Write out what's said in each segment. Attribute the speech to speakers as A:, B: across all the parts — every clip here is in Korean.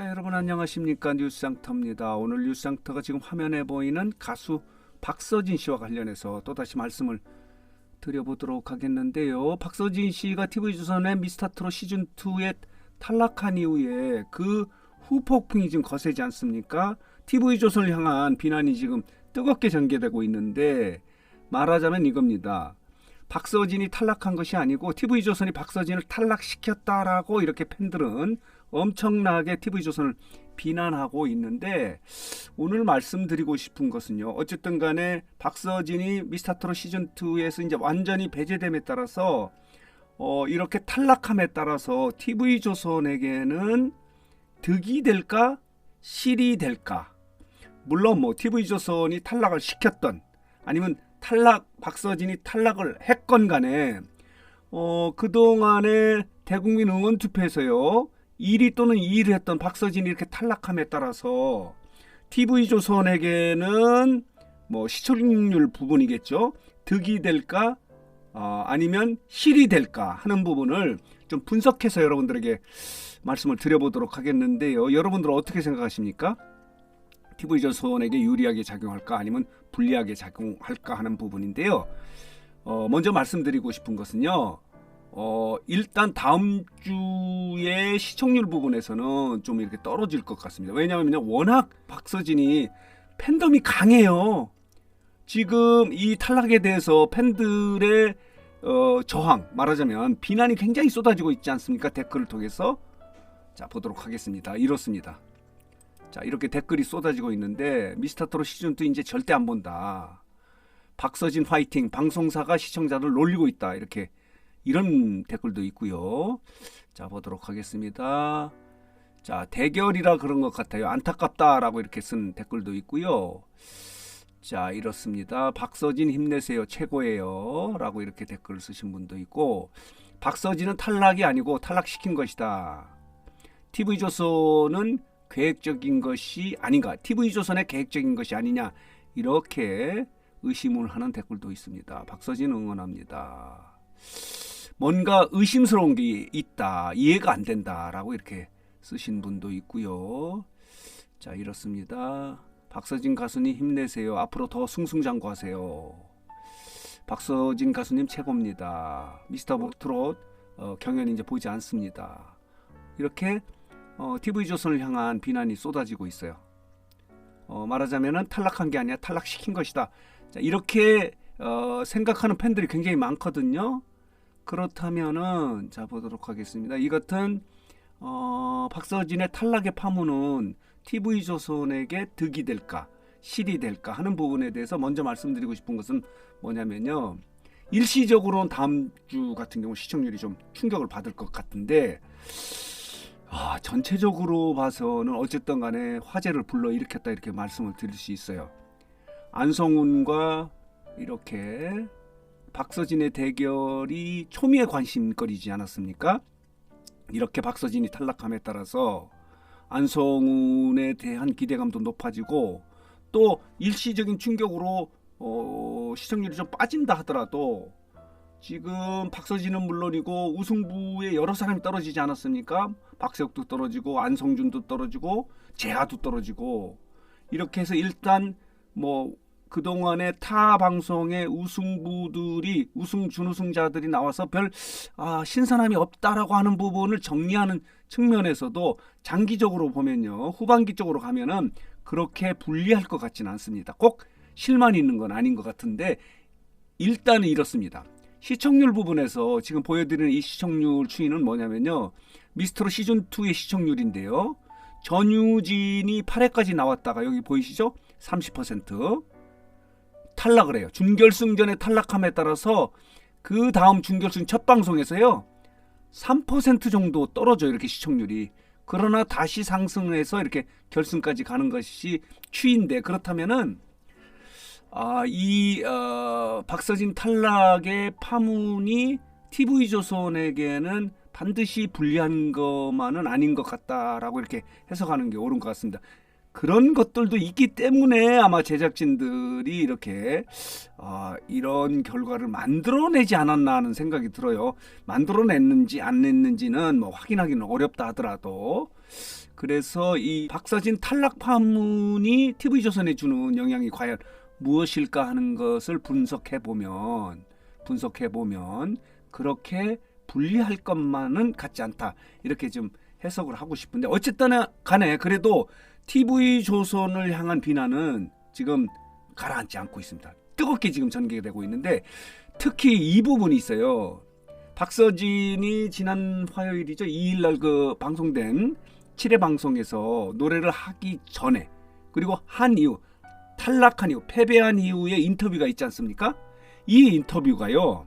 A: 자, 여러분 안녕하십니까? 뉴스상터입니다. 오늘 뉴스상터가 지금 화면에 보이는 가수 박서진 씨와 관련해서 또다시 말씀을 드려보도록 하겠는데요. 박서진 씨가 TV조선의 미스터트롯 시즌2에 탈락한 이후에 그 후폭풍이 지금 거세지 않습니까? TV조선을 향한 비난이 지금 뜨겁게 전개되고 있는데, 말하자면 이겁니다. 박서진이 탈락한 것이 아니고 TV조선이 박서진을 탈락시켰다라고 이렇게 팬들은 엄청나게 TV조선을 비난하고 있는데, 오늘 말씀드리고 싶은 것은요, 어쨌든 간에 박서진이 미스터트롯 시즌2에서 이제 완전히 배제됨에 따라서 이렇게 탈락함에 따라서 TV조선에게는 득이 될까 실이 될까, 물론 뭐 TV조선이 탈락을 시켰던 아니면 박서진이 탈락을 했건 간에 그동안의 대국민 응원 투표에서요 1위 또는 2위를 했던 박서진이 이렇게 탈락함에 따라서 TV조선에게는 뭐 시청률 부분이겠죠, 득이 될까 아니면 실이 될까 하는 부분을 좀 분석해서 여러분들에게 말씀을 드려보도록 하겠는데요. 여러분들은 어떻게 생각하십니까? TV조선에게 유리하게 작용할까 아니면 불리하게 작용할까 하는 부분인데요. 먼저 말씀드리고 싶은 것은요, 일단 다음 주에 시청률 부분에서는 좀 이렇게 떨어질 것 같습니다. 왜냐하면 워낙 박서진이 팬덤이 강해요. 지금 이 탈락에 대해서 팬들의 저항, 말하자면 비난이 굉장히 쏟아지고 있지 않습니까? 댓글을 통해서. 자, 보도록 하겠습니다. 이렇습니다. 자, 이렇게 댓글이 쏟아지고 있는데, 미스터트롯 시즌2 이제 절대 안 본다, 박서진 화이팅, 방송사가 시청자를 놀리고 있다, 이런 댓글도 있고요. 자, 보도록 하겠습니다. 자, 대결이라 그런 것 같아요. 안타깝다라고 이렇게 쓴 댓글도 있고요. 자, 이렇습니다. 박서진 힘내세요, 최고예요 라고 이렇게 댓글을 쓰신 분도 있고, 박서진은 탈락이 아니고 탈락시킨 것이다, TV조선은 계획적인 것이 아닌가, TV조선의 계획적인 것이 아니냐, 이렇게 의심을 하는 댓글도 있습니다. 박서진 응원합니다. 뭔가 의심스러운 게 있다, 이해가 안 된다 라고 이렇게 쓰신 분도 있고요. 자, 이렇습니다. 박서진 가수님 힘내세요, 앞으로 더 승승장구하세요, 박서진 가수님 최고입니다, 미스터트롯 경연 이제 보지 않습니다, 이렇게 TV조선을 향한 비난이 쏟아지고 있어요. 말하자면 탈락한 게 아니라 탈락시킨 것이다. 자, 이렇게 생각하는 팬들이 굉장히 많거든요. 그렇다면은 자, 보도록 하겠습니다. 이 같은 박서진의 탈락의 파문은 TV조선에게 득이 될까 실이 될까 하는 부분에 대해서 먼저 말씀드리고 싶은 것은 뭐냐면요, 일시적으로는 다음 주 같은 경우 시청률이 좀 충격을 받을 것 같은데, 전체적으로 봐서는 어쨌든 간에 화제를 불러일으켰다, 이렇게 말씀을 드릴 수 있어요. 안성훈과 이렇게 박서진의 대결이 초미의 관심거리지 않았습니까? 이렇게 박서진이 탈락함에 따라서 안성훈에 대한 기대감도 높아지고, 또 일시적인 충격으로 시청률이 좀 빠진다 하더라도 지금 박서진은 물론이고 우승부에 여러 사람이 떨어지지 않았습니까? 박세욱도 떨어지고 안성준도 떨어지고 재하도 떨어지고, 이렇게 해서 일단 뭐 그동안의 타 방송의 우승부들이, 준우승자들이 나와서 별 신선함이 없다라고 하는 부분을 정리하는 측면에서도 장기적으로 보면요, 후반기 쪽으로 가면은 그렇게 불리할 것 같지는 않습니다. 꼭 실만 있는 건 아닌 것 같은데, 일단은 이렇습니다. 시청률 부분에서 지금 보여드리는 이 시청률 추이는 뭐냐면요, 미스터트롯 시즌2의 시청률인데요, 전유진이 8회까지 나왔다가 여기 보이시죠? 30% 탈락을 해요. 준결승전에 탈락함에 따라서 그 다음 준결승 첫 방송에서요 3% 정도 떨어져요, 이렇게 시청률이. 그러나 다시 상승해서 이렇게 결승까지 가는 것이 추이인데, 그렇다면은 박서진 탈락의 파문이 TV조선에게는 반드시 불리한 것만은 아닌 것 같다라고 이렇게 해석하는 게 옳은 것 같습니다. 그런 것들도 있기 때문에 아마 제작진들이 이렇게 이런 결과를 만들어내지 않았나 하는 생각이 들어요. 만들어냈는지 안 냈는지는 뭐 확인하기는 어렵다 하더라도, 그래서 이 박서진 탈락 파문이 TV조선에 주는 영향이 과연 무엇일까 하는 것을 분석해 보면 그렇게 불리할 것만은 같지 않다, 이렇게 좀 해석을 하고 싶은데, 어쨌든 간에 그래도 TV조선을 향한 비난은 지금 가라앉지 않고 있습니다. 뜨겁게 지금 전개되고 있는데, 특히 이 부분이 있어요. 박서진이 지난 화요일이죠, 2일날 그 방송된 7회 방송에서 노래를 하기 전에, 그리고 한 이후, 탈락한 이후, 패배한 이후에 인터뷰가 있지 않습니까? 이 인터뷰가요,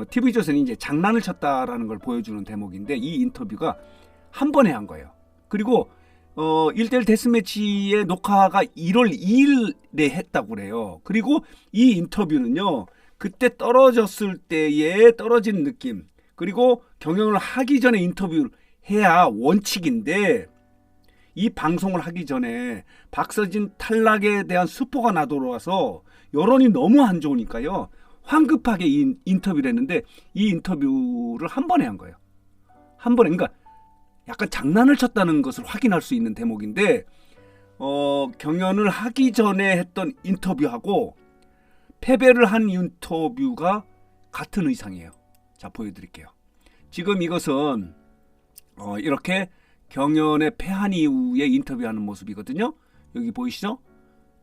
A: TV조선이 이제 장난을 쳤다라는 걸 보여주는 대목인데, 이 인터뷰가 한 번에 한 거예요. 그리고 1대1 데스매치의 녹화가 1월 2일에 했다고 그래요. 그리고 이 인터뷰는요, 그때 떨어졌을 때의 떨어진 느낌, 그리고 경영을 하기 전에 인터뷰를 해야 원칙인데, 이 방송을 하기 전에 박서진 탈락에 대한 스포가 나돌아와서 여론이 너무 안 좋으니까요, 황급하게 이 인터뷰를 했는데, 이 인터뷰를 한 번에 한 거예요. 한 번에. 그러니까 약간 장난을 쳤다는 것을 확인할 수 있는 대목인데, 경연을 하기 전에 했던 인터뷰하고 패배를 한 인터뷰가 같은 의상이에요. 자, 보여드릴게요. 지금 이것은 이렇게 경연에 패한 이후에 인터뷰하는 모습이거든요. 여기 보이시죠?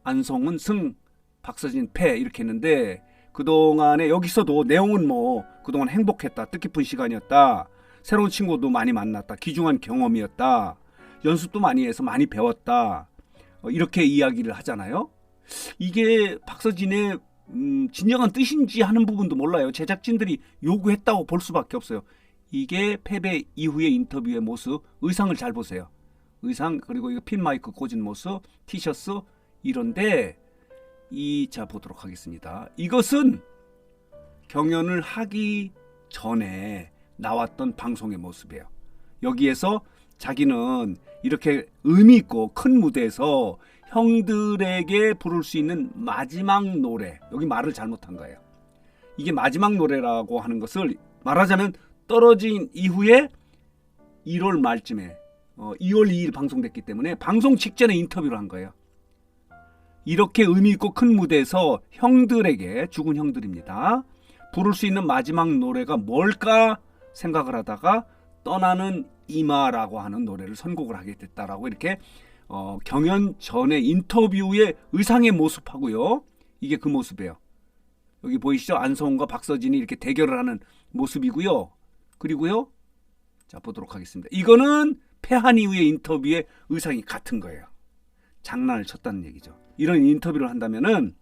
A: 안성훈 승, 박서진 패, 이렇게 했는데, 그동안에 여기서도 내용은 뭐 그동안 행복했다, 뜻깊은 시간이었다, 새로운 친구도 많이 만났다, 귀중한 경험이었다, 연습도 많이 해서 많이 배웠다, 이렇게 이야기를 하잖아요. 이게 박서진의 진정한 뜻인지 하는 부분도 몰라요. 제작진들이 요구했다고 볼 수밖에 없어요. 이게 패배 이후의 인터뷰의 모습, 의상을 잘 보세요. 의상, 그리고 이거 핀 마이크 꽂은 모습, 티셔츠, 이런데 자, 보도록 하겠습니다. 이것은 경연을 하기 전에 나왔던 방송의 모습이에요. 여기에서 자기는 이렇게 의미 있고 큰 무대에서 형들에게 부를 수 있는 마지막 노래, 여기 말을 잘못한 거예요. 이게 마지막 노래라고 하는 것을 말하자면 떨어진 이후에 1월 말쯤에 2월 2일 방송됐기 때문에 방송 직전에 인터뷰를 한 거예요. 이렇게 의미 있고 큰 무대에서 형들에게, 죽은 형들입니다, 부를 수 있는 마지막 노래가 뭘까 생각을 하다가 떠나는 이마라고 하는 노래를 선곡을 하게 됐다라고, 이렇게 경연 전에 인터뷰의 의상의 모습하고요, 이게 그 모습이에요. 여기 보이시죠? 안성훈과 박서진이 이렇게 대결을 하는 모습이고요. 그리고요, 자, 보도록 하겠습니다. 이거는 패한 이후의 인터뷰의 의상이 같은 거예요. 장난을 쳤다는 얘기죠. 이런 인터뷰를 한다면은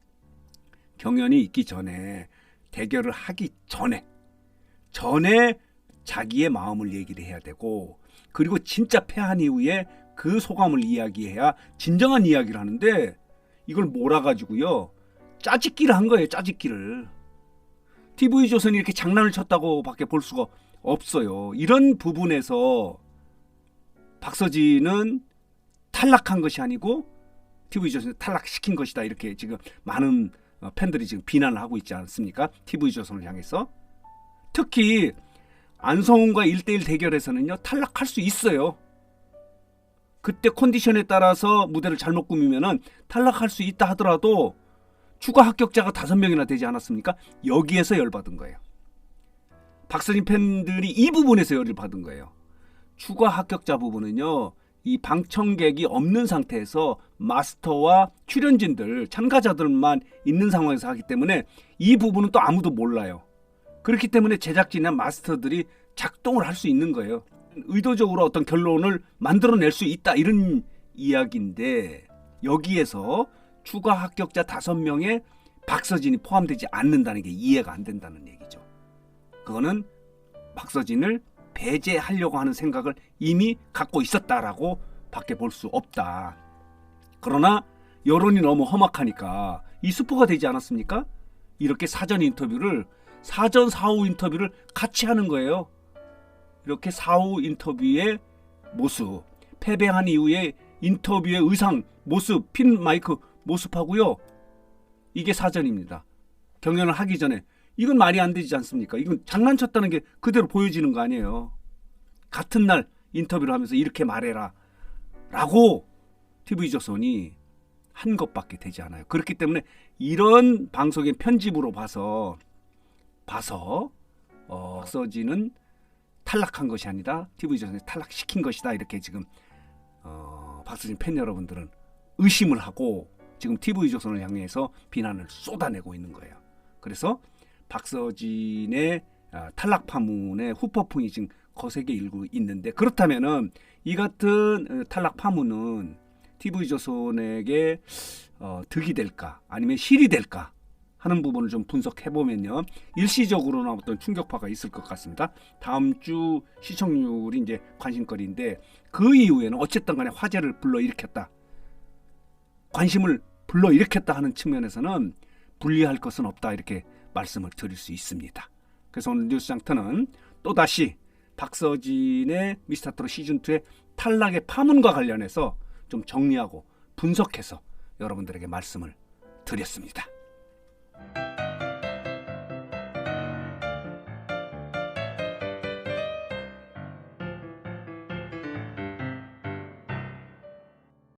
A: 경연이 있기 전에, 대결을 하기 전에 자기의 마음을 얘기를 해야 되고, 그리고 진짜 패한 이후에 그 소감을 이야기해야 진정한 이야기를 하는데, 이걸 몰아가지고요, 짜집기를 한 거예요. 짜집기를. TV조선이 이렇게 장난을 쳤다고 밖에 볼 수가 없어요. 이런 부분에서 박서진은 탈락한 것이 아니고 TV조선을 탈락시킨 것이다, 이렇게 지금 많은 팬들이 지금 비난을 하고 있지 않습니까? TV조선을 향해서. 특히 안성훈과 1대1 대결에서는요, 탈락할 수 있어요. 그때 컨디션에 따라서 무대를 잘못 꾸미면은 탈락할 수 있다 하더라도 추가 합격자가 5명이나 되지 않았습니까? 여기에서 열받은 거예요. 박서진 팬들이 이 부분에서 열을 받은 거예요. 추가 합격자 부분은요, 이 방청객이 없는 상태에서 마스터와 출연진들, 참가자들만 있는 상황에서 하기 때문에 이 부분은 또 아무도 몰라요. 그렇기 때문에 제작진이나 마스터들이 작동을 할 수 있는 거예요. 의도적으로 어떤 결론을 만들어낼 수 있다, 이런 이야기인데, 여기에서 추가 합격자 5명에 박서진이 포함되지 않는다는 게 이해가 안 된다는 얘기죠. 그거는 박서진을 배제하려고 하는 생각을 이미 갖고 있었다라고 밖에 볼 수 없다. 그러나 여론이 너무 험악하니까 이 스포가 되지 않았습니까? 이렇게 사전 사후 인터뷰를 같이 하는 거예요. 이렇게 사후 인터뷰의 모습, 패배한 이후에 인터뷰의 의상, 모습, 핀 마이크 모습하고요. 이게 사전입니다. 경연을 하기 전에. 이건 말이 안 되지 않습니까? 이건 장난쳤다는 게 그대로 보여지는 거 아니에요. 같은 날 인터뷰를 하면서 이렇게 말해라 라고 TV조선이 한 것밖에 되지 않아요. 그렇기 때문에 이런 방송의 편집으로 봐서 박서진은 탈락한 것이 아니다. TV조선이 탈락시킨 것이다. 이렇게 지금 박서진 팬 여러분들은 의심을 하고 지금 TV조선을 향해서 비난을 쏟아내고 있는 거예요. 그래서 박서진의 탈락 파문의 후폭풍이 지금 거세게 일고 있는데, 그렇다면은 이 같은 탈락 파문은 TV조선에게 득이 될까 아니면 실이 될까 하는 부분을 좀 분석해 보면요, 일시적으로는 어떤 충격파가 있을 것 같습니다. 다음 주 시청률이 이제 관심거리인데, 그 이후에는 어쨌든 간에 화제를 불러일으켰다, 관심을 불러일으켰다 하는 측면에서는 불리할 것은 없다, 이렇게 말씀을 드릴 수 있습니다. 그래서 오늘 뉴스장터는 또다시 박서진의 미스터트롯 시즌2의 탈락의 파문과 관련해서 좀 정리하고 분석해서 여러분들에게 말씀을 드렸습니다.